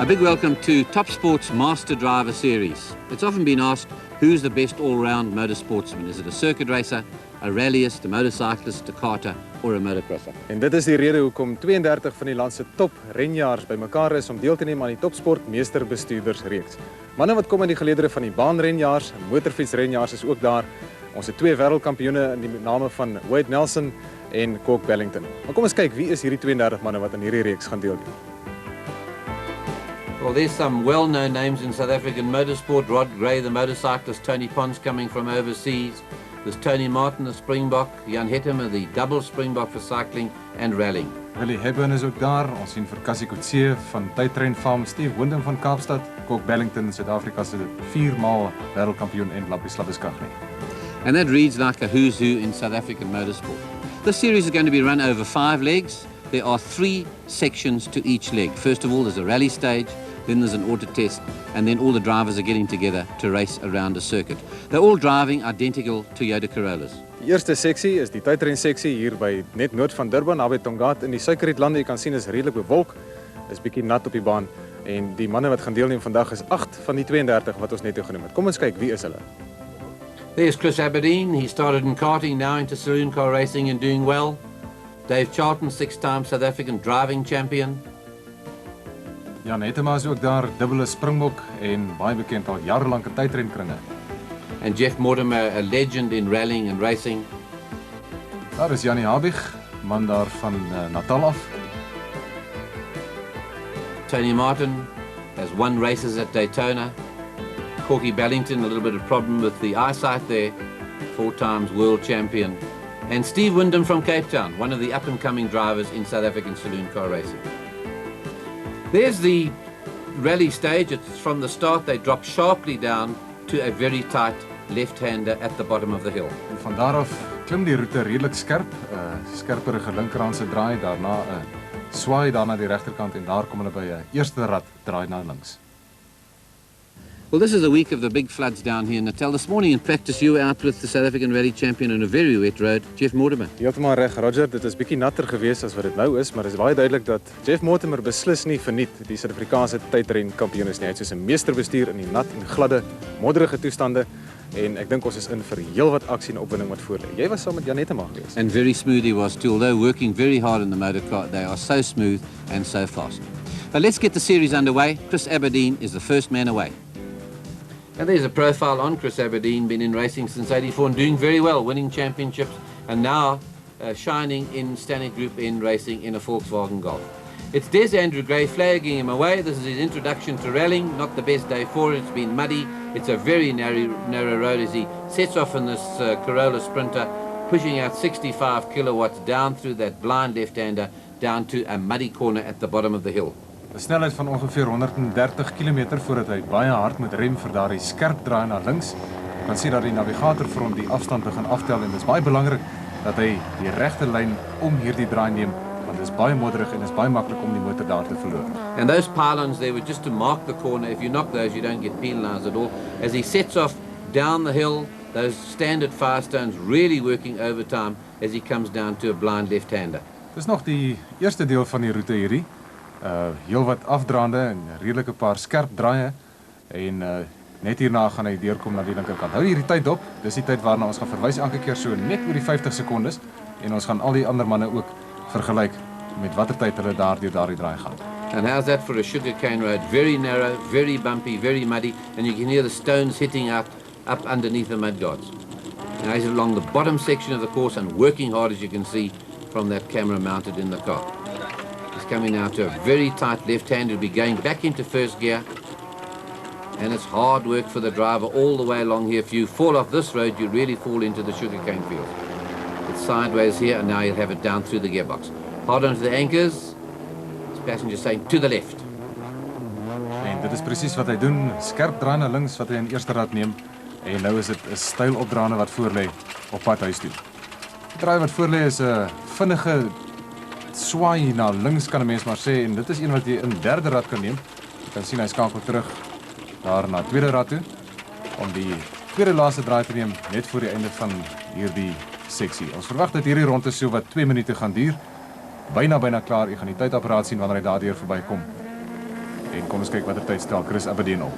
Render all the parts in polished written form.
A big welcome to Top Sport's Master Driver series. It's often been asked, who's the best all-round motorsportsman? Is it a circuit racer, a rallyist, a motorcyclist, a karter, or a motocrosser? En dit is die rede hoekom 32 van die land se top renjaars bymekaar is om deel te neem aan die Topsport Meesterbestuurdersreeks. Manne wat kom in die geleedere van die baanrenjaars, motorfietsrenjaars is ook daar. Ons het 2 wêreldkampioene in die name van Wade Nelson en Cork Bellington. Maar kom ons kyk, wie is hierdie 32 manne wat aan hierdie reeks gaan deelneem? Well, there's some well-known names in South African motorsport. Rod Gray, the motorcyclist, Tony Pons coming from overseas. There's Tony Martin, the Springbok, Jan Hettemer, the double Springbok for cycling and rallying. Willie Hebburn is ook daar. Ons sien vir Cassie Coetzee van Tydtrain Farm, Steve Windham van Kaapstad, Cork Bellington, Suid-Afrika se 4-maal wêreldkampioen en Lappie Slabbeskagh. And that reads like a who's who in South African motorsport. This series is going to be run over 5 legs. There are 3 sections to each leg. First of all, there's a rally stage, then there's an autotest, and then all the drivers are getting together to race around a circuit. They're all driving identical Toyota Corollas. Die eerste seksie is die tydtrain seksie hier by net noord van Durban, naby Tongaat in die Suikerrietlande. Jy kan sien is redelik bewolk. Is bietjie nat op die baan en die manne wat gaan deelneem vandag is 8 van die 32 wat ons net genoem het. Kom ons kyk, wie is hulle? There's Chris Aberdeen. He started in karting, now into saloon car racing and doing well. Dave Charlton, 6-time South African driving champion. Jan Hettemer is ook daar, dubbele Springbok en baie bekend al jarelank in tydrenkringe. And Jeff Mortimer, a legend in rallying and racing. Daar is Jannie Habig, man daar van Natal af. Tony Martin has won races at Daytona. Corky Bellington, a little bit of problem with the eyesight there, 4 times world champion. And Steve Windham from Cape Town, one of the up-and-coming drivers in South African saloon car racing. There's the rally stage. It's from the start, they drop sharply down to a very tight left-hander at the bottom of the hill. En van daar af klim die roete redelik skerp, skerperige linkerhandse draai, daarna swaai daarna die regterkant en daar kom hulle by 'n eerste rad draai na links. Well, this is a week of the big floods down here in Natal. This morning in practice, you were out with the South African rally champion on a very wet road, Jeff Mortimer. Heeltemal reg, Roger. Dit is bietjie natter geweest as wat dit nou is, maar dit is baie duidelik dat Jeff Mortimer beslis nie verniet die Suid-Afrikaanse tydren kampioen is nie. Hy het soos 'n meesterbestuur in die nat en gladde, modderige toestande en ek dink ons is in vir heelwat aksie en opwinding wat voor lê. Jy was saam met Jan Hettemer geweest. And very smooth he was too, although working very hard in the motorcar. They are so smooth and so fast. But let's get the series underway. Chris Aberdeen is the first man away. And there's a profile on Chris Aberdeen, been in racing since '84 and doing very well, winning championships and now shining in Stanek Group in racing in a Volkswagen Golf. It's Des Andrew Gray flagging him away. This is his introduction to rallying, not the best day for it. It's been muddy. It's a very narrow road as he sets off in this Corolla Sprinter, pushing out 65 kilowatts down through that blind left-hander, down to a muddy corner at the bottom of the hill. 'n snelheid van ongeveer 130 km voordat hy baie hard moet rem vir daardie skerp draai na links. Jy kan sien dat die navigator vir hom die afstand begin aftel en dit is baie belangrik dat hy die regte lyn om hierdie draai neem want dit is baie modderig en dit is baie maklik om die motor daar te verloor. And those pylons there were just to mark the corner. If you knock those, you don't get penalized at all. As he sets off down the hill, those standard firestones really working overtime as he comes down to a blind left-hander. Dis nog die eerste deel van die roete hierdie. Heel wat afdraande en redelike paar skerp draaie en net hierna gaan hy deurkom na die linkerkant. Hou hierdie tyd dop, dis die tyd waarna ons gaan verwys elke keer so net oor die 50 sekondes en ons gaan al die ander manne ook vergelyk met watter tyd hulle daardie draai gaan. And how's that for a sugarcane road? Very narrow, very bumpy, very muddy, and you can hear the stones hitting up underneath the mud guards. Now he's along the bottom section of the course and working hard, as you can see from that camera mounted in the car. He's coming now to a very tight left-hand. He'll be going back into first gear. And it's hard work for the driver all the way along here. If you fall off this road, you really fall into the sugarcane field. It's sideways here, and now you'll have it down through the gearbox. Hard onto the anchors. This passenger saying to the left. En dit is presies wat hy doen. Skerp draai na links wat hy in eerste rad neem. En nou is dit 'n styl opdraande wat voor lê op pad huis toe. Die draai wat voor lê is 'n vinnige swaai na links kan 'n mens maar sê en dit is een wat jy in derde rad kan neem. Jy kan sien hy skakel terug daar na tweede rad toe om die tweede laaste draai te neem net voor die einde van hierdie seksie. Ons verwag dat hierdie ronde so wat 2 minute gaan duur. Byna klaar. Jy gaan die tydapparaat sien wanneer hy daardeur verbykom. En kom ons kyk watter tyd stel Chris Aberdeen op.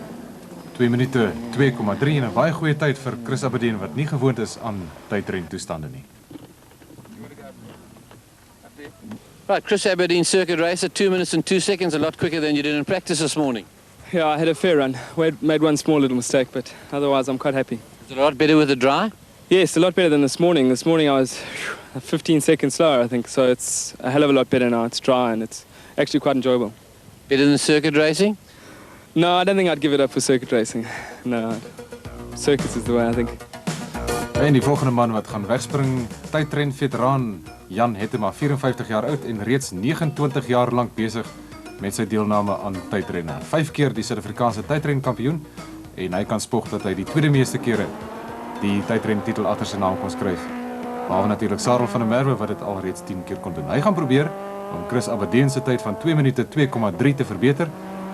2 minute 2,3 en 'n baie goeie tyd vir Chris Aberdeen wat nie gewoond is aan tydren toestande nie. Right, Chris Aberdeen circuit race at 2 minutes and 2 seconds, a lot quicker than you did in practice this morning. Yeah, I had a fair run. Made one small little mistake, but otherwise I'm quite happy. Is it a lot better with the dry? Yes, a lot better than this morning. This morning I was 15 seconds slower, I think, so it's a hell of a lot better now. It's dry and it's actually quite enjoyable. Better than circuit racing? No, I don't think I'd give it up for circuit racing. No, circuits is the way, I think. En die volgende man wat gaan wegspring, tydren veteraan Jan Hettema, 54 jaar oud en reeds 29 jaar lank besig met sy deelname aan tydrenne. 5 keer die Suid-Afrikaanse tydrenkampioen en hy kan spog dat hy die tweede meeste kere die tydrentitel agter sy naam kon skryf. Behalwe natuurlik Sarel van der Merwe wat dit al reeds 10 keer kon doen. Hy gaan probeer om Chris Aberdeen se tyd van 2 minute 2,3 te verbeter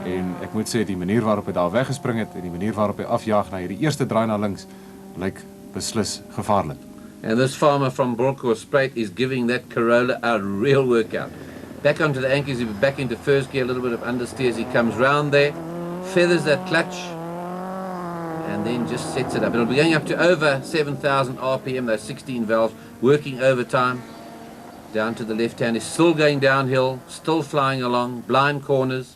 en ek moet sê die manier waarop hy daar weggespring het en die manier waarop hy afjaag na hierdie eerste draai na links lyk beslis gevaarlik. And this farmer from Bronkhorstspruit is giving that Corolla a real workout. Back onto the anchors, he'll be back into first gear, a little bit of understeer as he comes round there, feathers that clutch, and then just sets it up. It'll be going up to over 7,000 RPM, those 16 valves, working overtime. Down to the left hand, is still going downhill, still flying along, blind corners.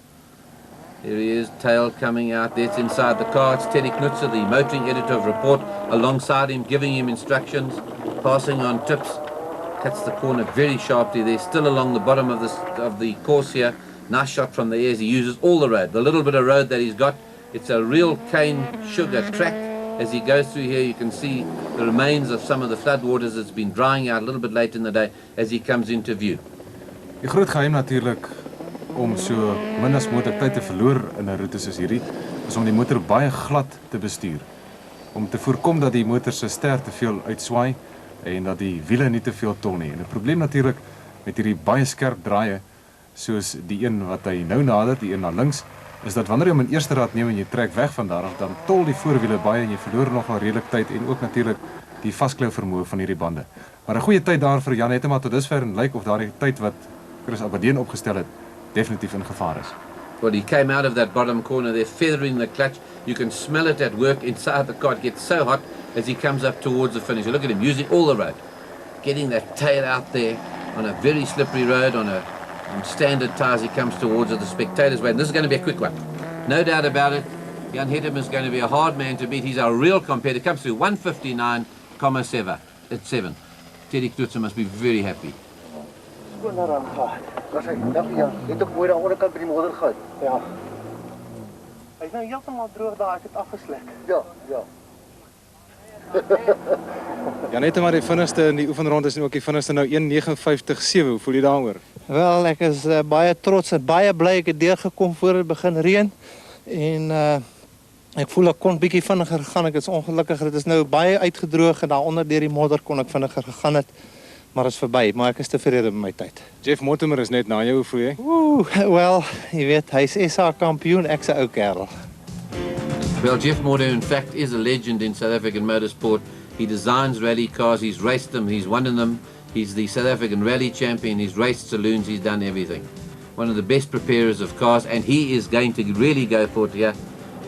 Here he is, tail coming out, that's inside the car. It's Teddy Knutzer, the motoring editor of Report, alongside him, giving him instructions, passing on tips. Cuts the corner very sharply there, still along the bottom of the course here. Nice shot from the air as he uses all the road. The little bit of road that he's got, it's a real cane sugar track. As he goes through here, you can see the remains of some of the floodwaters that's been drying out a little bit late in the day as he comes into view. Die groot geheim natuurlik om so min as moontlik tyd te verloor in 'n roete soos hierdie, is om die motor baie glad te bestuur. Om te voorkom dat die motor se ster te veel uitswaai en dat die wiele nie te veel tol nie. En 'n probleem natuurlik met hierdie baie skerp draaie, soos die een wat hy nou nader, die een na links, is dat wanneer jy hom in eerste rad neem en jy trek weg van daar af, dan tol die voorwiele baie en jy verloor nogal redelik tyd en ook natuurlik die vasklou vermoë van hierdie bande. Maar 'n goeie tyd daar vir Jan Hettema tot dusver en lyk of daardie tyd wat Chris Aberdeen opgestel het definitief in gevaar is. Well, he came out of that bottom corner there, feathering the clutch. You can smell it at work inside the car. It gets so hot as he comes up towards the finish. Look at him using all the road, getting that tail out there on a very slippery road on standard tyres. He comes towards it, the spectators wait. And this is going to be a quick one, no doubt about it. Jan Hettema is going to be a hard man to beat. He's a real competitor. Comes through 1:59.7. Teddy Knutzer must be very happy. Ja. Hy's nou heeltemal droog daar, ek het afgeslek. Ja. Jan Hettema die vinnigste in die oefenronde is en ook die vinnigste nou 1:59.7. Hoe voel jy daaroor? Wel, ek is baie trots en baie bly ek het deurgekom voor dit begin reën en ek voel ek kon bietjie vinniger gegaan. Ek is ongelukkig, dit is nou baie uitgedroog en daaronder deur die modder kon ek vinniger gegaan het. Maar is verby, maar ek is tevrede met my tyd. Jeff Mortimer is net na jou, hoe voel jy? Wel, jy weet, hy's SA kampioen, ek's 'n ou kerel. Well, Jeff Mortimer, in fact, is a legend in South African motorsport. He designs rally cars, he's raced them, he's won in them. He's the South African rally champion, he's raced saloons, he's done everything. One of the best preparers of cars, and he is going to really go for it here.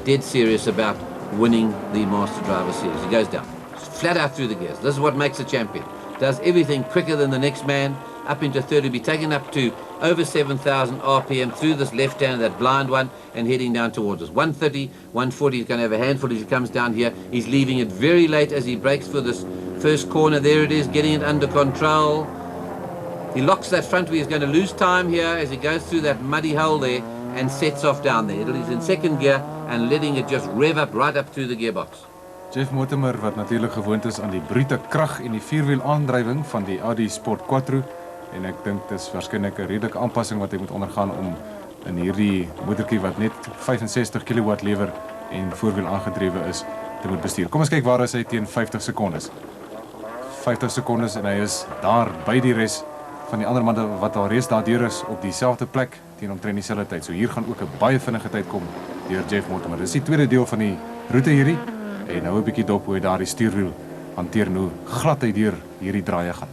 Dead serious about winning the MasterDriver series. He goes down, flat out through the gears. This is what makes a champion. Does everything quicker than the next man, up into third, will be taken up to over 7,000 RPM through this left hand, that blind one, and heading down towards us. 130, 140, he's going to have a handful as he comes down here. He's leaving it very late as he breaks for this first corner. There it is, getting it under control. He locks that front wheel. He's going to lose time here as he goes through that muddy hole there and sets off down there. He's in second gear and letting it just rev up right up through the gearbox. Jeff Mortimer wat natuurlik gewoond is aan die brute krag en die vierwiel aandrywing van die Audi Sport Quattro en ek dink dis waarskynlik 'n redelike aanpassing wat hy moet ondergaan om in hierdie motortjie wat net 65 kW lewer en voorwiel aangedrewe is te moet bestuur. Kom ons kyk waar is hy teen 50 sekondes. 50 sekondes en hy is daar by die res van die ander manne wat al reeds daardeur is op dieselfde plek teen omtrent dieselfde tyd. So hier gaan ook 'n baie vinnige tyd kom deur Jeff Mortimer. Dis die tweede deel van die roete hierdie. En nou 'n bietjie dop hoe hy daar die stuurwiel hanteer en hoe glad hy deur hierdie draaie gaan.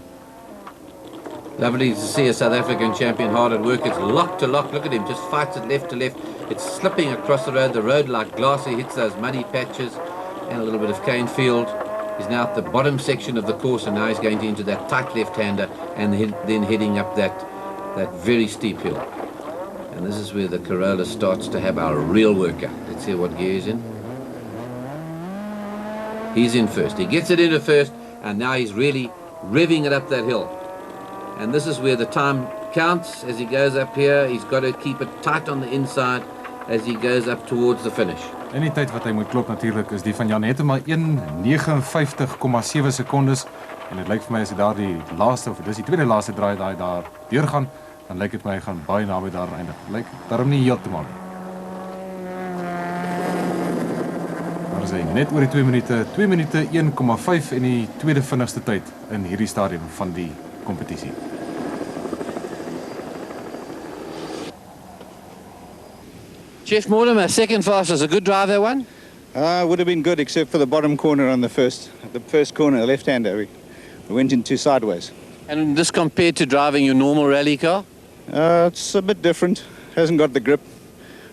Lovely to see a South African champion hard at work. It's lock to lock. Look at him, just fights it left to left. It's slipping across the road like glass. He hits those muddy patches and a little bit of cane field. He's now at the bottom section of the course, and now he's going into that tight left-hander and then heading up that very steep hill. And this is where the Corolla starts to have our real workout. Let's see what gear he's in. He's in first. He gets it into first, and now he's really revving it up that hill. And this is where the time counts as he goes up here. He's got to keep it tight on the inside as he goes up towards the finish. En die tyd wat hy moet klop natuurlik is die van Jan Hetema 1:59,7 sekondes. En dit lyk vir my as hy daar die laaste of dis die tweede laaste draai daai daar deurgaan, dan lyk dit my hy gaan baie naby daar eindig. Lyk daarom nie heeltemal nie. Maar as hy net oor die 2 minute, 2 minute 1,5 en die tweede vinnigste tyd in hierdie stadium van die competitie. Jeff Mortimer, second fastest, a good drive that one? Would have been good except for the bottom corner on the first corner, the left-hander. We went into sideways. And this compared to driving your normal rally car? It's a bit different. Hasn't got the grip,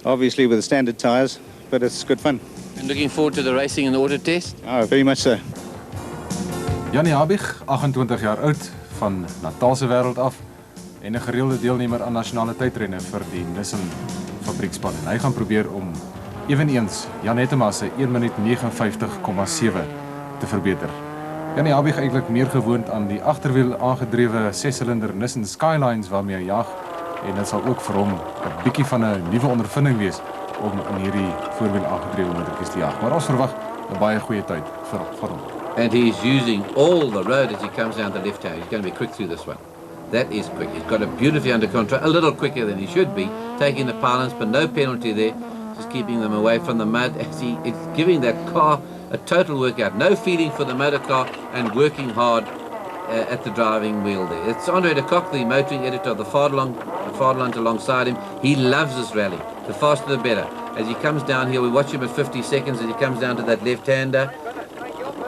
obviously, with the standard tyres, but it's good fun. And looking forward to the racing in the autotest? Oh, very much so. Jannie Habig, 28 jaar oud, van Natalse wêreld af en 'n gereelde deelnemer aan nasionale tydrenne vir die Nissan fabriekspan. En hy gaan probeer om eweneens Jan Hetema se 1 minuut 59,7 te verbeter. Jannie Habig eintlik meer gewoond aan die agterwiel aangedrewe 6-silinder Nissan Skylines waarmee hy jag, en dit sal ook vir hom 'n bietjie van 'n nuwe ondervinding wees om in hierdie voorwiel aangedrewe motortjies te jag. Maar ons verwag 'n baie goeie tyd vir hom. And he's using all the road as he comes down the left hand. He's going to be quick through this one. That is quick. He's got it beautifully under control, a little quicker than he should be, taking the pylons, but no penalty there, just keeping them away from the mud as it's giving that car a total workout. No feeling for the motor car and working hard at the driving wheel there. It's Andre de Kock, the motoring editor of the Vaderland alongside him. He loves this rally. The faster the better. As he comes down here, we watch him at 50 seconds as he comes down to that left-hander.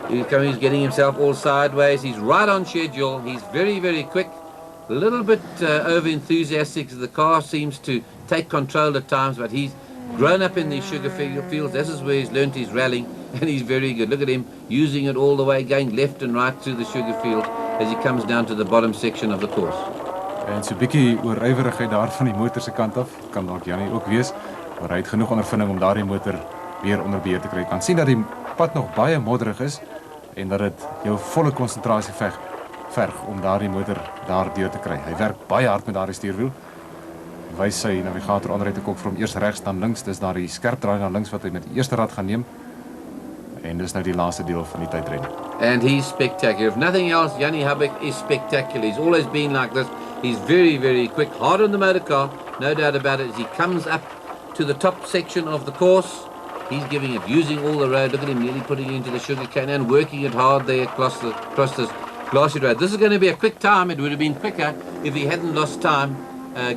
He's getting himself all sideways. He's right on schedule. He's very, very quick. A little bit over-enthusiastic. The car seems to take control at times, but he's grown up in these sugar fields. This is where he's learnt his rallying, and he's very good. Look at him using it all the way, going left and right through the sugar field as he comes down to the bottom section of the course. En so 'n bietjie oorrywerigheid daar van die motor se kant af, kan dalk Jannie ook wees, maar hy het genoeg ondervinding om daardie motor weer onder beheer te kry. Jy kan sien dat die pad nog baie modderig is en dat dit jou volle konsentrasie verg om daardie motor daardeur te kry. Hy werk baie hard met daardie stuurwiel. Wys sy navigator Andre te Kock vir hom eers regs dan links. Dis daardie skerp draai na links wat hy met die eerste rad gaan neem. En dis nou die laaste deel van die tydren. And he's spectacular. If nothing else, Jannie Habig is spectacular. He's always been like this. He's very, very quick, hard on the motor car, no doubt about it. As he comes up to the top section of the course, he's giving it, using all the road. Look at him nearly putting it into the sugar cane and working it hard there across this glassy road. This is going to be a quick time. It would have been quicker if he hadn't lost time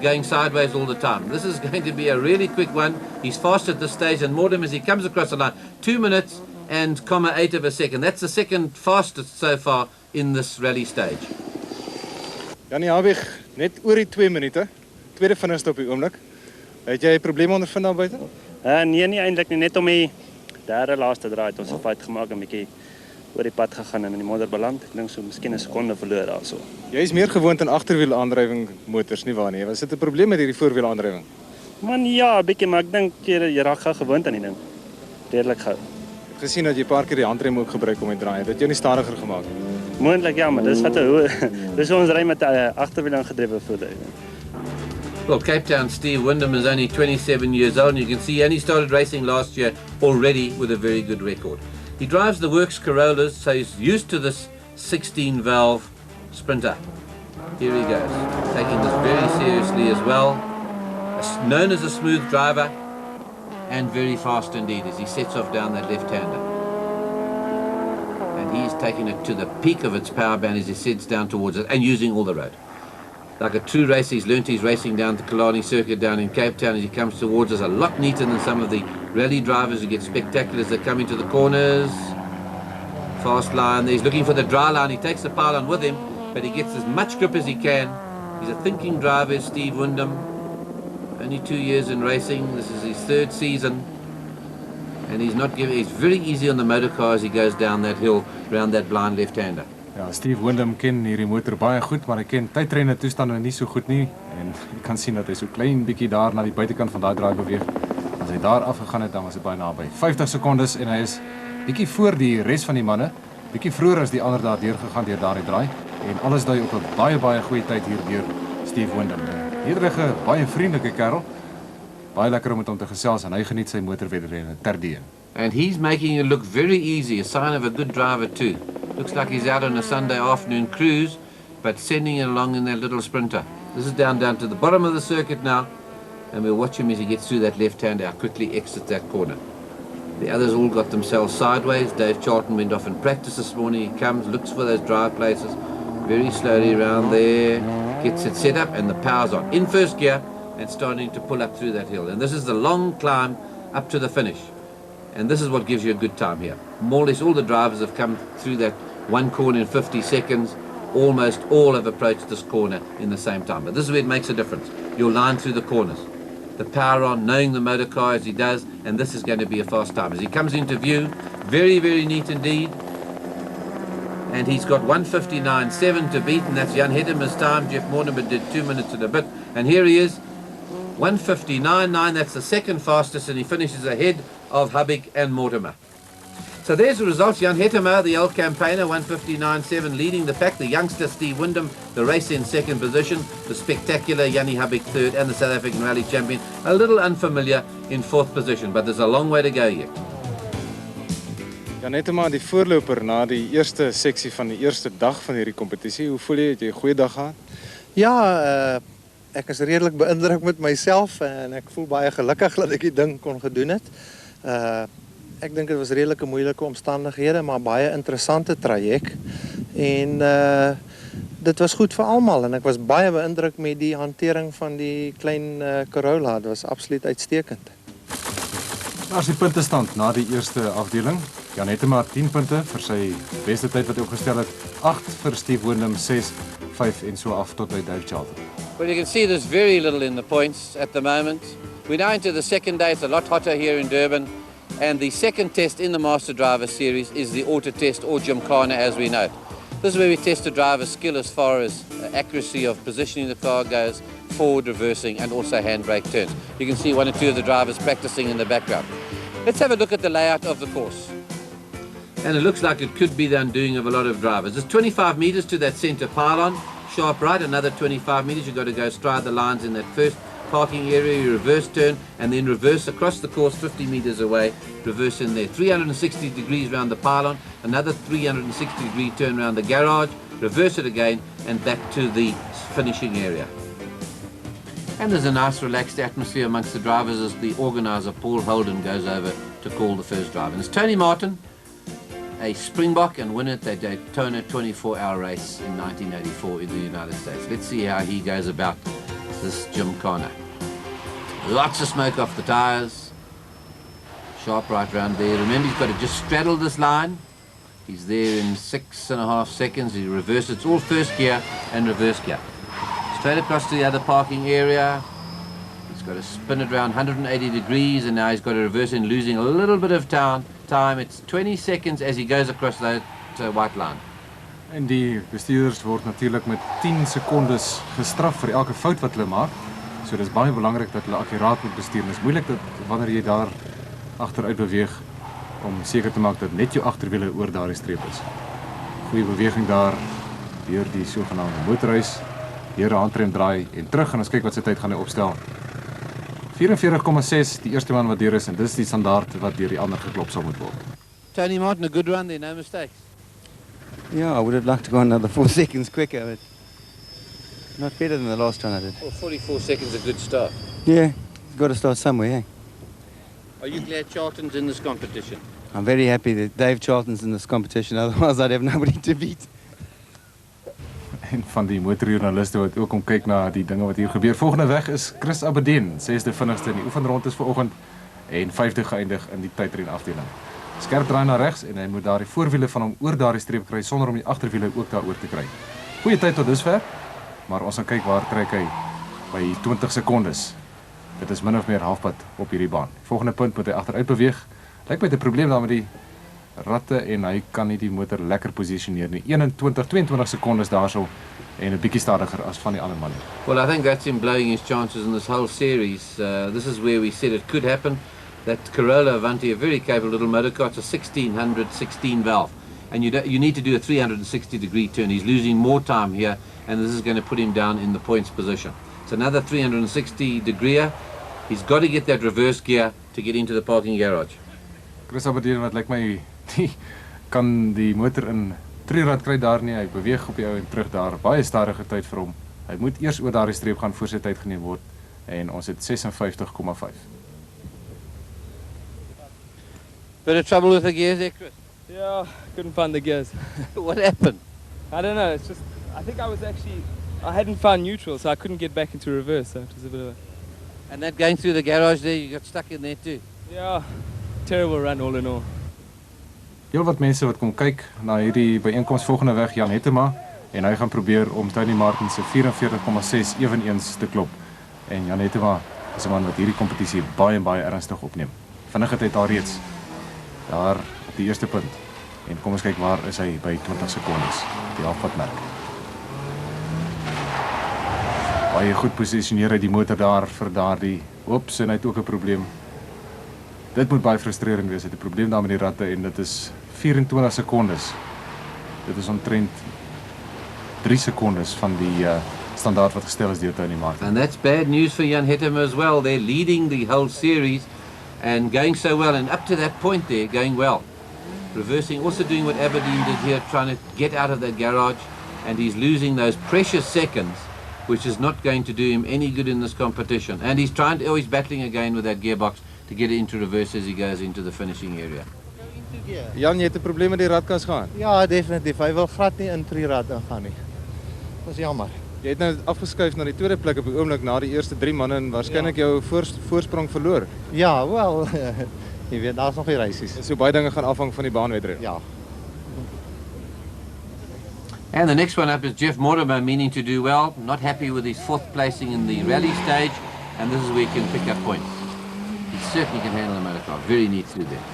going sideways all the time. This is going to be a really quick one. He's fast at this stage, and Mortimer as he comes across the line, 2 minutes and 0.8 of a second. That's the second fastest so far in this rally stage. Jannie Habig, net oor die 2 minute, tweede vinnigste op die oomblik. Het jy probleme ondervind daar buite? Nee, nie eintlik nie, net om die derde laaste draai het ons 'n fout gemaak en 'n bietjie oor die pad gegaan en in die modder beland. Ek dink so miskien 'n sekonde verloor daarso. Jy is meer gewoond aan agterwiel aandrywing motors, nie waar nie? Was dit 'n probleem met hierdie voorwiel aandrywing? Man ja, 'n bietjie, maar ek dink jy raak gou gewoond aan die ding. Redelik gou. Ek het gesien dat jy 'n paar keer die handrem ook gebruik om te draai. Het dit jou nie stadiger gemaak nie? Moontlik ja, maar dis wat dis ons ry met agterwiel aangedrewe voertuig. Well, Cape Town Steve Wyndham is only 27 years old, and you can see he only started racing last year already with a very good record. He drives the Works Corollas, so he's used to this 16-valve Sprinter. Here he goes, taking this very seriously as well. Known as a smooth driver, and very fast indeed as he sets off down that left-hander. And he's taking it to the peak of its power band as he sets down towards it and using all the road. Like a true racer, he's learnt his racing down the Killarney circuit down in Cape Town as he comes towards us, a lot neater than some of the rally drivers who get spectacular as they come into the corners. Fast line there, he's looking for the dry line, he takes the pylon with him, but he gets as much grip as he can He's a thinking driver, is Steve Wyndham. Only 2 years in racing. This is his 3rd season. And he's very easy on the motor car as he goes down that hill around that blind left-hander. Ja, Steve Wyndham ken hierdie motor baie goed, maar hy ken tydtrenne toestande nie so goed nie. En jy kan sien dat hy so klein bietjie daar na die buitekant van daai draai beweeg. As hy daar afgegaan het, dan was hy baie naby. 50 sekondes en hy is bietjie voor die res van die manne. Bietjie vroeër as die ander daar deurgegaan deur daardie draai. En alles dui op 'n baie goeie tyd hier deur Steve Wyndham. Nederige, baie vriendelike kerel. Baie lekker om met hom te gesels en hy geniet sy motorwedrenne terdee. And he's making it look very easy, a sign of a good driver too. Looks like he's out on a Sunday afternoon cruise, but sending it along in that little sprinter. This is down to the bottom of the circuit now, and we'll watch him as he gets through that left-hander, how quickly exits that corner. The others all got themselves sideways. Dave Charlton went off in practice this morning. He comes, looks for those drive places, very slowly around there, gets it set up, and the power's on. In first gear, and starting to pull up through that hill. And this is the long climb up to the finish. And this is what gives you a good time here. More or less all the drivers have come through that one corner in 50 seconds. Almost all have approached this corner in the same time. But this is where it makes a difference. Your line through the corners. The power on, knowing the motor car as he does, and this is going to be a fast time. As he comes into view, very neat indeed. And he's got 1:59.7 to beat, and that's Jan Hedema's time. Jeff Mortimer did 2 minutes and a bit. And here he is, 1:59.9, that's the second fastest, and he finishes ahead of Hubig and Mortimer. So there's the results. Jan Hedema, the old campaigner, 1:59.7, leading the pack. The youngster Steve Wyndham, the racer in 2nd position. The spectacular Jannie Hubig 3rd, and the South African Rally champion, a little unfamiliar, in 4th position. But there's a long way to go yet. Ja, net maar die voorloper na die eerste seksie van die eerste dag van hierdie kompetisie. Hoe voel jy? Het jy 'n goeie dag gehad? Ja, ek is redelik beïndruk met myself en ek voel baie gelukkig dat ek die ding kon gedoen het. Ek dink dit was redelike moeilike omstandighede, maar baie interessante traject. En dit was goed vir almal en ek was baie beïndruk met die hantering van die klein Corolla. Dit was absoluut uitstekend. Daar is die puntestand na die eerste afdeling. Jan Hedema 10 punte vir sy beste tyd wat hy opgestel het. 8 vir Steve Wyndham, 6, 5 en so af tot by Dave Charlton. Well, you can see there's very little in the points at the moment. We're now into the second day. It's a lot hotter here in Durban. And the second test in the Master Driver series is the autotest or Gymkhana as we know it. This is where we test a driver's skill as far as accuracy of positioning the car goes, forward, reversing, and also handbrake turns. You can see 1 or 2 of the drivers practicing in the background. Let's have a look at the layout of the course. And it looks like it could be the undoing of a lot of drivers. There's 25 meters to that center pylon, sharp right, another 25 meters. You've got to go stride the lines in that first parking area, you reverse turn, and then reverse across the course 50 meters away, reverse in there. 360 degrees around the pylon, another 360-degree turn around the garage, reverse it again, and back to the finishing area. And there's a nice relaxed atmosphere amongst the drivers as the organizer, Paul Holden, goes over to call the first driver. And it's Tony Martin, a Springbok and winner at the Daytona 24-hour race in 1984 in the United States. Let's see how he goes about this Gymkhana. Lots of smoke off the tyres. Sharp right round there. Remember, he's got to just straddle this line. He's there in 6.5 seconds. He reverses. It's all first gear and reverse gear. Straight across to the other parking area. He's got to spin it around 180 degrees, and now he's got to reverse in, losing a little bit of time. It's 20 seconds as he goes across that white line. En die bestuurders word natuurlik met 10 sekondes gestraf vir elke fout wat hulle maak. So dis baie belangrik dat hulle akkuraat moet bestuur. Dit is moeilik dat wanneer jy daar agteruit beweeg om seker te maak dat net jou agterwiele oor daardie streep is. Goeie beweging daar deur die sogenaamde motorhuis, deur 'n handrem draai en terug, en ons kyk wat sy tyd gaan hy opstel. 44,6 die eerste man wat deur is, en dis die standaard wat deur die ander geklop sal moet word. Tony Martin, a good run there, no mistakes. Yeah, I would have liked to go another 4 seconds quicker, but not better than the last one I did. Well, 44 seconds a good start. Yeah, you've got to start somewhere, yeah. Are you glad Charlton's in this competition? I'm very happy that Dave Charlton's in this competition, otherwise I'd have nobody to beat. En van die motorjoernaliste wat ook om kyk na die dinge wat hier gebeur. Volgende weg is Chris Aberdeen, 6de vinnigste in die oefenrondes vanoggend en 5de geëindig in die tydren afdeling. Skerp draai na regs en hy moet daar die voorwiele van hom oor daardie streep kry sonder om die agterwiele ook daar oor te kry. Goeie tyd tot dusver. maar ons gaan kyk waar trek hy by 20 sekondes. Dit is min of meer halfpad op hierdie baan. Volgende punt moet hy agteruit beweeg. Lyk my 'n probleem daar met die ratte en hy kan nie die motor lekker posisioneer nie. 22 sekondes daarso en 'n bietjie stadiger as van die ander manne. Well, I think that's him blowing his chances in this whole series. This is where we said it could happen. That Corolla Avanti, a very capable little motorcar, it's a 1600 16 valve. And you need to do a 360-degree turn. He's losing more time here, and this is going to put him down in the points position. It's another 360-degree. He's got to get that reverse gear to get into the parking garage. Chris Aberdeen, wat lyk my, die kan die motor in 3 rad kry daar nie. Hy beweeg op die ou en terug daar. Baie stadige tyd vir hom. Hy moet eers oor daardie streep gaan voor sy tyd geneem word. En ons het 56,5. Bit of trouble with the gears there, Chris? Yeah, couldn't find the gears. What happened? I don't know, it's just, I think I hadn't found neutral, so I couldn't get back into reverse, so it was a bit of a... And that going through the garage there, you got stuck in there too? Yeah, terrible run all in all. Heel wat mense wat kom kyk na hierdie byeenkoms volgende weg, Jan Hettema, en hy gaan probeer om Tony Martin se 44,6 eweneens te klop. En Jan Hettema is 'n man wat hierdie kompetisie baie ernstig opneem. Vinnig het hy al reeds daar op die eerste punt. En kom ons kyk waar is hy by 20 sekondes. Die halfpadmerk. Baie goed posisioneer hy die motor daar vir daardie. Oeps, en hy het ook 'n probleem. Dit moet baie frustrerend wees. Hy het 'n probleem daar met die ratte en dit is 24 sekondes. Dit is omtrent 3 sekondes van die standaard wat gestel is deur Tony Martin. And that's bad news for Jan Hettema as well. They're leading the whole series and going so well, and up to that point there, going well. Reversing, also doing what Aberdeen did here, trying to get out of that garage, and he's losing those precious seconds, which is not going to do him any good in this competition. And he's he's battling again with that gearbox to get it into reverse as he goes into the finishing area. Jan, jy het 'n probleem met die radkas gehad. Ja, definitief. Hy wil glad nie in 3 rad ingaan nie. Dis jammer. Jy het nou afgeskuif na die tweede plek op die oomblik na die eerste 3 manne en waarskynlik jou voorsprong verloor. Ja, wel, jy weet, daar's nog die reisies. So baie dinge gaan afhang van die baanwedren. Ja. And the next one up is Jeff Mortimer, meaning to do well, not happy with his 4th placing in the rally stage, and this is where he can pick up points. He certainly can handle the motorcar, very neat through there.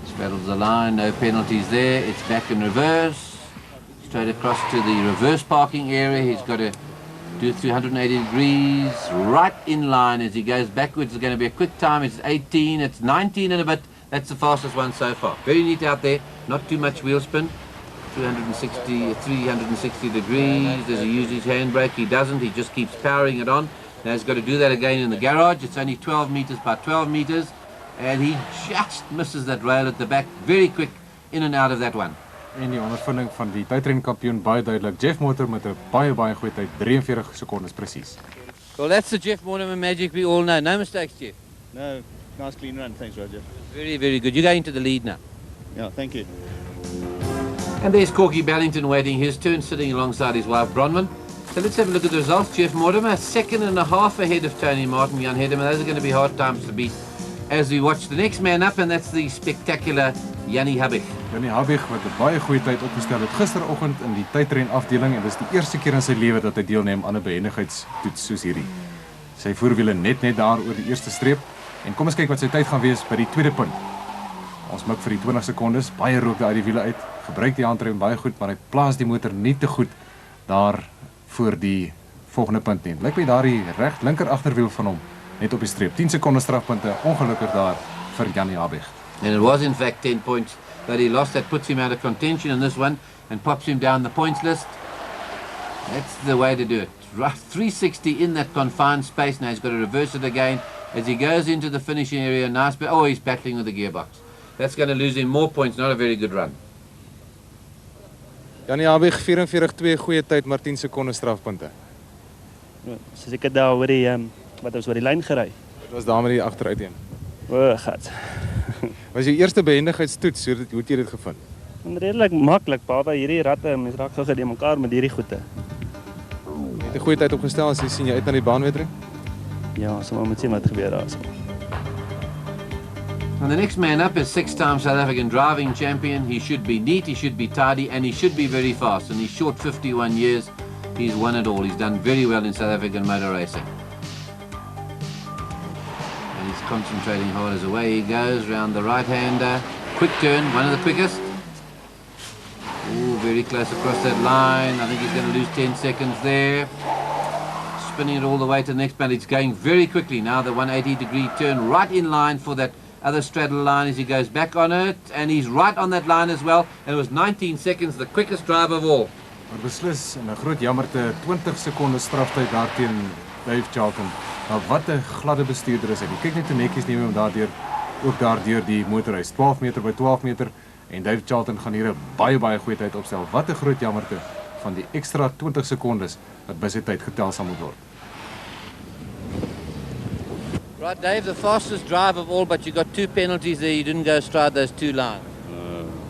Straddles the line, no penalties there, it's back in reverse. Straight across to the reverse parking area. He's got to do 380 degrees, right in line as he goes backwards. It's going to be a quick time. It's 18, it's 19 and a bit. That's the fastest one so far. Very neat out there, not too much wheel spin. 360 degrees. Does he use his handbrake? He doesn't. He just keeps powering it on. Now he's got to do that again in the garage. It's only 12 meters by 12 meters. And he just misses that rail at the back. Very quick in and out of that one. En die ondervinding van die tydrenkampioen baie duidelik. Jeff Mortimer met 'n baie goeie tyd, 43 sekondes presies. Well, that's the Jeff Mortimer magic we all know. No mistakes, Jeff. No, nice clean run. Thanks, Roger. Very good. You're going to the lead now. Yeah, thank you. And there's Corky Ballington waiting his turn, sitting alongside his wife Bronwyn. So let's have a look at the results. Jeff Mortimer, 2.5 ahead of Tony Martin, Jan Hettema. Those are going to be hard times to beat as we watch the next man up, and that's the spectacular Jannie Habig. Jannie Habig wat 'n baie goeie tyd opgestel het gisteroggend in die tydren afdeling en dis die eerste keer in sy lewe dat hy deelneem aan 'n behendigheidstoets soos hierdie. Sy voorwiele net daar oor die eerste streep en kom ons kyk wat sy tyd gaan wees by die tweede punt. Ons mik vir die 20 sekondes, baie rook daar uit die wiele uit. Gebruik die handrem baie goed, maar hy plaas die motor nie te goed daar voor die volgende punt nie. Lyk my daardie linker agterwiel van hom net op die streep. 10 sekondes strafpunte, ongelukkig daar vir Jannie Habig. And it was in fact 10 points that he lost. That puts him out of contention in this one and pops him down the points list. That's the way to do it. 360 in that confined space. Now he's got to reverse it again as he goes into the finishing area. Nice, but oh, he's battling with the gearbox. That's going to lose him more points. Not a very good run. Jannie Habig 44-2 goeie tyd, maar 10 sekondes strafpunte. Soos ek het daar oor die wat ons oor die lyn gery. Dit was daar met die agteruiteen. O, gat. Was jou eerste behendigheidstoets, hoe het jy dit gevind? Redelik maklik, behalwe hierdie ratte, mens raak gou gedemekaar met hierdie goede. Jy het 'n goeie tyd opgestel as jy sien jy uit na die baanwedren? Ja, sommer moet sien wat gebeur daar. And the next man up is 6-time South African driving champion. He should be neat, he should be tidy, and he should be very fast. And he's short 51 years. He's won it all. He's done very well in South African motor racing. And he's concentrating hard as away he goes round the right-hander. Quick turn, one of the quickest. Ooh, very close across that line. I think he's going to lose 10 seconds there. Spinning it all the way to the next bend. It's going very quickly now. The 180-degree turn right in line for that other straddle line as he goes back on it. And he's right on that line as well. And it was 19 seconds, the quickest drive of all. Maar beslis, en 'n groot jammerte, 20 sekondes straftyd daarteen Dave Charlton. Nou wat 'n gladde bestuurder is hy. Kyk net hoe netjies neem hy hom daardeur, ook daardeur die motorhuis. 12 meter by 12 meter. En Dave Charlton gaan hier 'n baie goeie tyd opstel. Wat 'n groot jammerte van die ekstra 20 sekondes wat by sy tyd getel sal moet word. Right, Dave, the fastest drive of all, but you got 2 penalties there. You didn't go astride those 2 lines.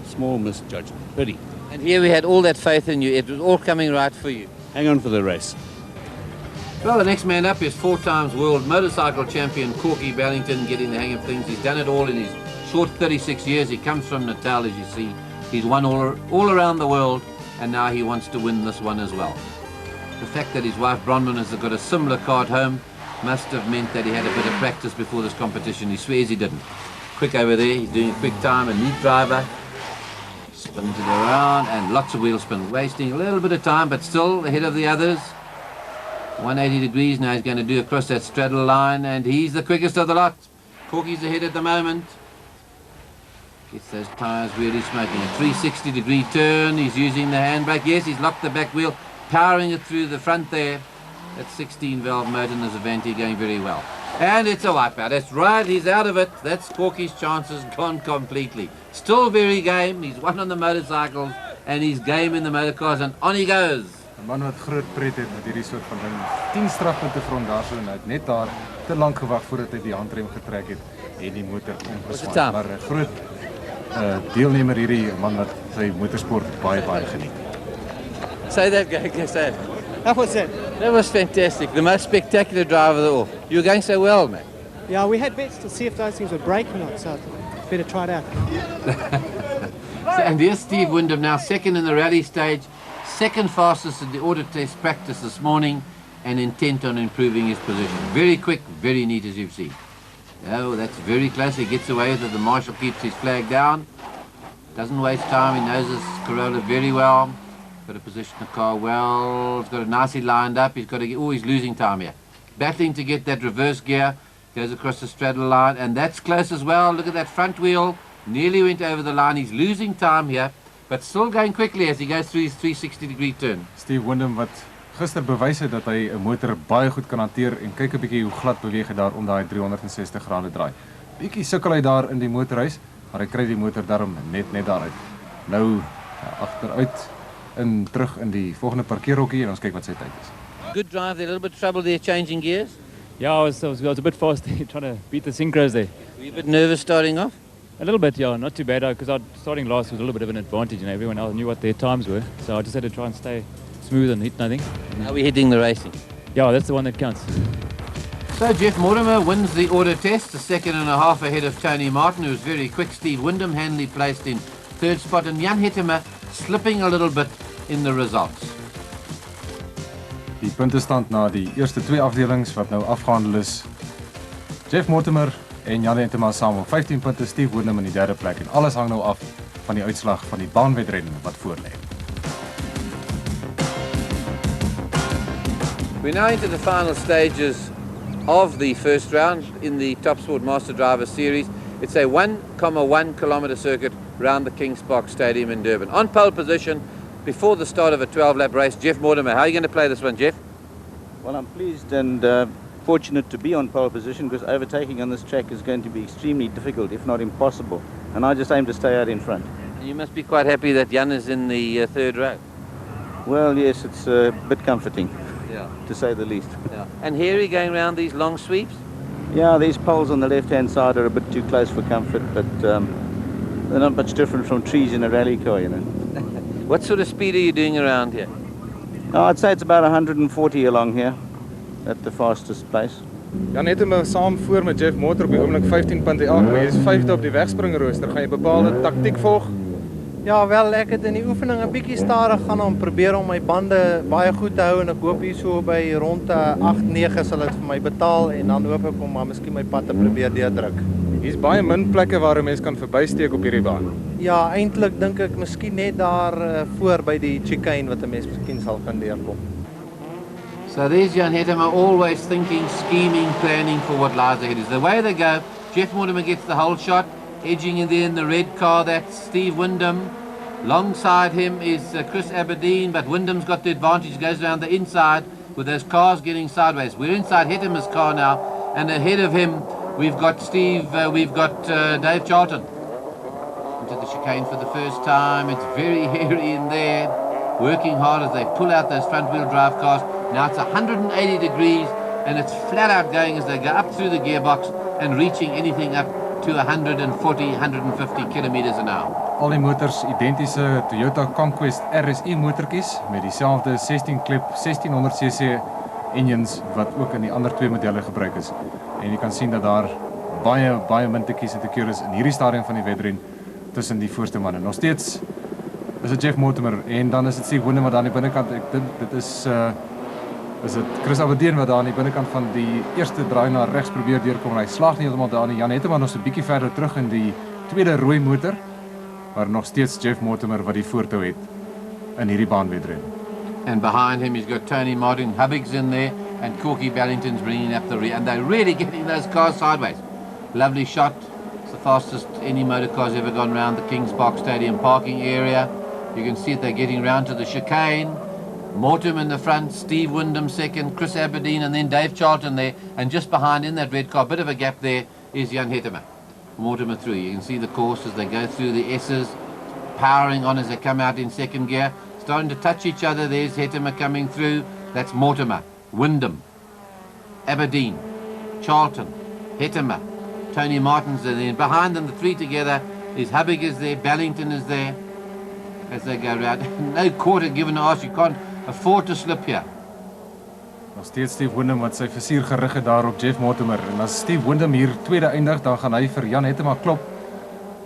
Small misjudgment. Pity. And here we had all that faith in you. It was all coming right for you. Hang on for the race. Well, the next man up is 4 times world motorcycle champion Corky Bellington, getting the hang of things. He's done it all in his short 36 years. He comes from Natal, as you see. He's won all around the world, and now he wants to win this one as well. The fact that his wife Bronwyn has got a similar car at home must have meant that he had a bit of practice before this competition. He swears he didn't. Quick over there, he's doing a quick time, a neat driver. Spins it around, and lots of wheel spin, wasting a little bit of time, but still ahead of the others. 180 degrees now he's going to do across that straddle line, and he's the quickest of the lot. Corky's ahead at the moment. Gets those tyres really smoking. A 360-degree turn, he's using the handbrake. Yes, he's locked the back wheel, powering it through the front there. That 16-valve motor in the Avanti going very well. And it's a wipeout. That's right, he's out of it. That's Corky's chances gone completely. Still very game. He's won on the motorcycles and he's game in the motorcars, and on he goes. 'n Man wat groot pret het met hierdie soort van ding. 10 strafpunte vir hom daarso, en hy het net daar te lank gewag voordat hy die handrem getrek het en die motor omgeswaai. Maar 'n groot deelnemer hierdie man wat sy motorsport baie geniet. Say that, go say it. How was that? That was fantastic. The most spectacular drive of all. You were going so well, man. Yeah, we had bets to see if those things would break or not, so I thought better try it out. And here's Steve Wyndham now, second in the rally stage, second fastest in the autotest practice this morning, and intent on improving his position. Very quick, very neat, as you've seen. Oh, that's very close. He gets away with it. The marshal keeps his flag down. Doesn't waste time. He knows his Corolla very well. Got to position the car well. He's got it nicely lined up. He's got to get, oh, he's losing time here. Battling to get that reverse gear. Goes across the straddle line, and that's close as well. Look at that front wheel. Nearly went over the line. He's losing time here, but still going quickly as he goes through his 360-degree turn. Steve Wyndham wat gister bewys het dat hy 'n motor baie goed kan hanteer, en kyk 'n bietjie hoe glad beweeg hy daar om daai 360 grade draai. Bietjie sukkel hy daar in die motorhuis, maar hy kry die motor daarom net daaruit. Nou agteruit terug in die volgende parkeerhokkie, en ons kyk wat sy tyd is. Good drive there, a little bit of trouble there changing gears. Yeah, I was a bit fast trying to beat the synchros there. Were you a bit nervous starting off? A little bit, yeah, not too bad, because starting last was a little bit of an advantage, everyone else knew what their times were, so I just had to try and stay smooth and hit nothing. How are we heading the racing? Yeah, that's the one that counts. So Jeff Mortimer wins the auto test, a second and a half ahead of Tony Martin, who was very quick. Steve Wyndham handily placed in third spot, and Jan Hettemer slipping a little bit in the results. Die puntestand na die eerste 2 afdelings wat nou afgehandel is. Jeff Mortimer en Jan Hettemer saam op 15 punte, Steve Wyndham in die derde plek, en alles hang nou af van die uitslag van die baanwedren wat voorlê. We're now into the final stages of the first round in the Top Sport Master Driver Series. It's a 1,1 kilometre circuit round the Kings Park Stadium in Durban. On pole position before the start of a 12-lap race, Jeff Mortimer. How are you going to play this one, Jeff? Well, I'm pleased and fortunate to be on pole position, because overtaking on this track is going to be extremely difficult, if not impossible. And I just aim to stay out in front. You must be quite happy that Jan is in the third row. Well, yes, it's a bit comforting, to say the least. Yeah. And here we're going around these long sweeps? Yeah, these poles on the left-hand side are a bit too close for comfort, but they're not much different from trees in a rally car, you know. What sort of speed are you doing around here? Oh, I'd say it's about 140 along here, at the fastest pace. Jan Hettemer saam voor met Jeff Motor op die oomblik 15 punte elk, maar jy is 5de op die wegspringrooster. Gaan jy bepaalde taktiek volg? Ja, wel, ek het in die oefening 'n bietjie stadig gaan om probeer om my bande baie goed te hou en ek hoop hier so by rond 8-9 sal dit vir my betaal en dan hoop ek om maar miskien my pad te probeer deurdruk. Hier's baie min plekke waar 'n mens kan verbysteek op hierdie baan. Ja, eintlik dink ek miskien net daar voor by die chicane wat 'n mens miskien sal kan deurkom. So there's Jan Hetema always thinking, scheming, planning for what lies ahead. Is the way they go. Jeff Mortimer gets the whole shot, edging in there in the red car. That's Steve Wyndham. Alongside him is Chris Aberdeen, but Wyndham's got the advantage. Goes around the inside with those cars getting sideways. We're inside Hetema's car now, and ahead of him we've got Dave Charlton. Into the chicane for the first time. It's very hairy in there, working hard as they pull out those front-wheel drive cars. Now it's 180 degrees and it's flat out going as they go up through the gearbox and reaching anything up to 140, 150 kilometers an hour. Al die motors identiese Toyota Conquest RSI motortjies met dieselfde 16-klep 1600cc engines wat ook in die ander twee modelle gebruik is. En jy kan sien dat daar baie min tikkies en te keur is in hierdie stadium van die wedren tussen die voorste manne. Nog steeds is dit Jeff Mortimer en dan is dit Steve Wyndham wat daar aan die binnekant, ek dink dit is dit Chris Aberdeen wat daar aan die binnekant van die eerste draai na regs probeer deurkom en hy slaag nie heeltemal daar nie. Jan Hetema nog so 'n bietjie verder terug in die tweede rooi motor, maar nog steeds Jeff Mortimer wat die voortou het in hierdie baanwedren. And behind him he's got Tony Martin, Hubbig's in there, and Corky Ballington's bringing up the rear, and they're really getting those cars sideways. Lovely shot. It's the fastest any motor car's ever gone around the Kings Park Stadium parking area. You can see it, they're getting round to the chicane. Mortimer in the front, Steve Wyndham second, Chris Aberdeen, and then Dave Charlton there. And just behind in that red car, bit of a gap there, is Jan Hetema. Mortimer through. You can see the course as they go through the S's, powering on as they come out in second gear. Starting to touch each other. There's Hetema coming through. That's Mortimer, Wyndham, Aberdeen, Charlton, Hetema, Tony Martin's there. Then behind them, the three together, is Hubbig is there, Ballington is there. As they go round. No quarter given us. You can't afford to slip here. Nog steeds Steve Wyndham wat sy vizier gerig het daar op Jeff Mortimer. En as Steve Wyndham hier tweede eindig, dan gaan hy vir Jan Hetema klop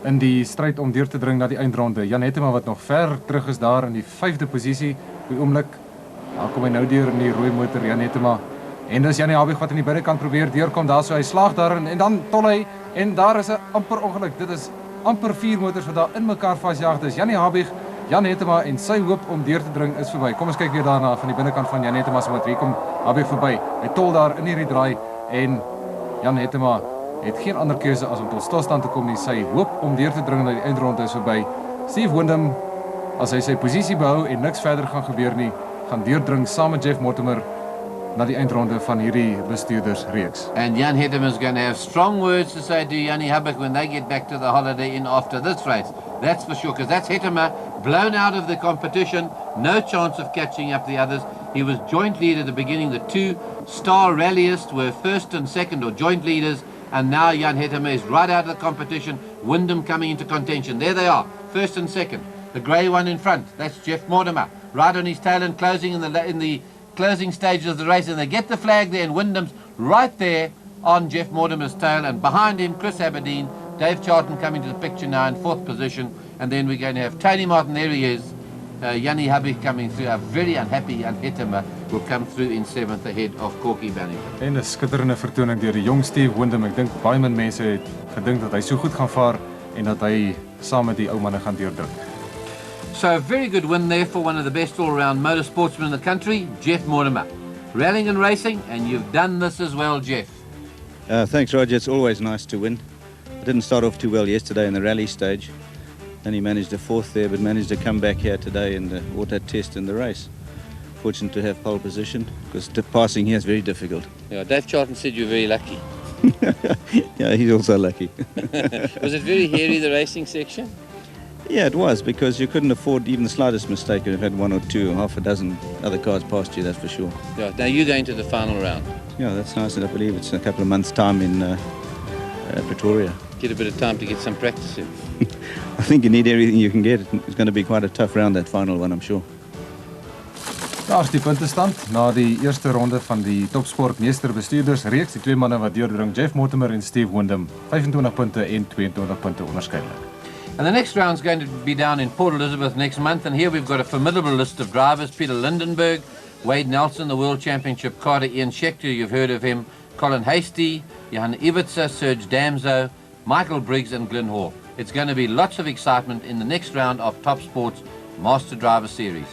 in die stryd om deur te dring na die eindronde. Jan Hetema wat nog ver terug is daar in die 5de posisie op die oomblik. Dan kom hy nou deur in die rooi motor, Jan Hetema. En dis Janie Habig wat aan die binnekant probeer deurkom daar, so hy slaag daarin en dan tol hy en daar is 'n amper ongeluk. Dit is amper 4 motors wat daar in mekaar vasjaag. Dis Janie Habig, Jan Hetema en sy hoop om deur te dring is verby. Kom ons kyk weer daarna van die binnekant van Jan Hetema se motor. Hier kom Habig verby. Hy tol daar in hierdie draai en Jan Hetema het geen ander keuse as om tot stilstand te kom nie. Sy hoop om deur te dring na die eindronde is verby. Steve Wyndham, as hy sy posisie behou en niks verder gaan gebeur nie, gaan deurdring saam met Jeff Mortimer na die eindronde van hierdie bestuurdersreeks. And Jan Hetema is going to have strong words to say to Jannie Habig when they get back to the Holiday Inn after this race. That's for sure, because that's Hetema blown out of the competition, no chance of catching up the others. He was joint lead at the beginning. The two star rallyists were first and second or joint leaders, and now Jan Hetema is right out of the competition. Wyndham coming into contention. There they are, first and second. The grey one in front, that's Jeff Mortimer, right on his tail and closing in the closing stages of the race, and they get the flag there, and Wyndham's right there on Jeff Mortimer's tail, and behind him Chris Aberdeen, Dave Charlton coming to the picture now in 4th position, and then we're going to have Tony Martin, there he is, Jannie Habig coming through. A very unhappy Jan Hetema will come through in 7th ahead of Corky Ballington. En 'n skitterende vertoning deur die jong Steve Wyndham. Ek dink baie min mense het gedink dat hy so goed gaan vaar en dat hy saam met die ou manne gaan deurdruk. So a very good win there for one of the best all-around motorsportsmen in the country, Jeff Mortimer. Rallying and racing, and you've done this as well, Jeff. Thanks, Roger. It's always nice to win. I didn't start off too well yesterday in the rally stage. Only managed a 4th there, but managed to come back here today in the auto test in the race. Fortunate to have pole position, because passing here is very difficult. Yeah, Dave Charlton said you're very lucky. Yeah, he's also lucky. Was it very hairy, the racing section? Yeah, it was, because you couldn't afford even the slightest mistake. You'd have had 1 or 2 or half a dozen other cars past you, that's for sure. Yeah, now you're going to the final round. Yeah, that's nice, and I believe it's in a couple of months' time in Pretoria. Get a bit of time to get some practice in. I think you need everything you can get. It's going to be quite a tough round, that final one, I'm sure. Daar is die puntestand na die eerste ronde van die Topsport meesterbestuurders reeks. Die twee manne wat deurdring, Jeff Mortimer en Steve Wyndham, 25 punte en 22 punte onderskeidelik. And the next round's going to be down in Port Elizabeth next month, and here we've got a formidable list of drivers: Peter Lindenberg, Wade Nelson, the World Championship carter, Ian Schechter, you've heard of him, Colin Hastie, Johan Iwitsa, Serge Damso, Michael Briggs and Glyn Hall. It's going to be lots of excitement in the next round of Top Sport's Master Driver Series.